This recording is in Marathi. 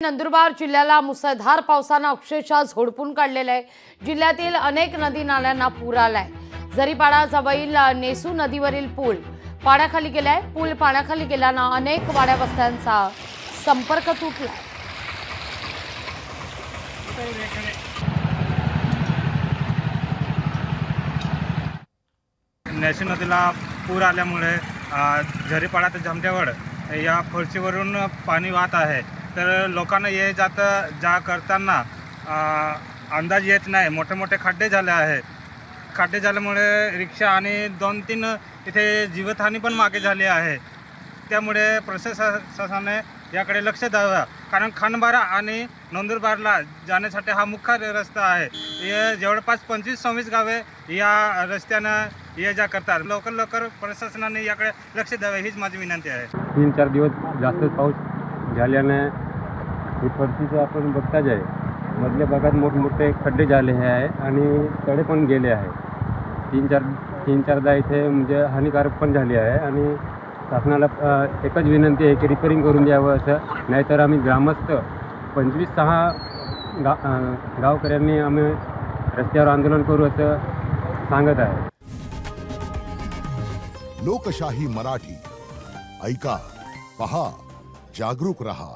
नंदुरबार जिल्ह्याला मुसळधार पावसाने अक्षरशः झोडपून काढलेले आहे। जिल्ह्यातील अनेक नदी नाल्यांना पूर आलाय। जरीपाडा जवळील नेसू नदीवरील पूल पाण्याखाली गेलाय। पूल पाण्याखाली गेल्याने अनेक वाड्या वस्त्यांचा संपर्क तुटलाय। नेसू नदीला पूर आल्यामुळे झरीपाडा ते जामटेवड या फळशीवरून पाणी वाहत आहे। तर लोकांना ये जा करताना अंदाज येत नाही। मोठे मोठे खड्डे झाले आहे। खड्डे झाल्यामुळे रिक्षा आणि 2-3 इथे जीवितहानी पण मागे झाली आहे। त्यामुळे प्रशासनाने याकडे लक्ष द्यावे, कारण खानबारा आणि नंदुरबारला जाण्यासाठी हा मुख्य रस्ता आहे। हे जवळपास 25-26 गावे या रस्त्याने ये जा करतात। लवकर प्रशासनाने याकडे लक्ष द्यावे हीच माझी विनंती आहे। 3-4 दिवस जास्त पाऊस झाल्याने ही फळशीचं आपण बघता जाय मधल्या भागात मोठमोठे खड्डे झाले आहे आणि तळे पण गेले आहे। 3-4दा इथे म्हणजे हानिकारक पण झाली आहे आणि शासनाला एकच विनंती आहे की रिपेअरिंग करून द्यावं असं, नाहीतर आम्ही ग्रामस्थ 25-6 गावकऱ्यांनी आम्ही रस्त्यावर आंदोलन करू असं सांगत आहे। लोकशाही मराठी ऐका, पहा, जागरूक रहा।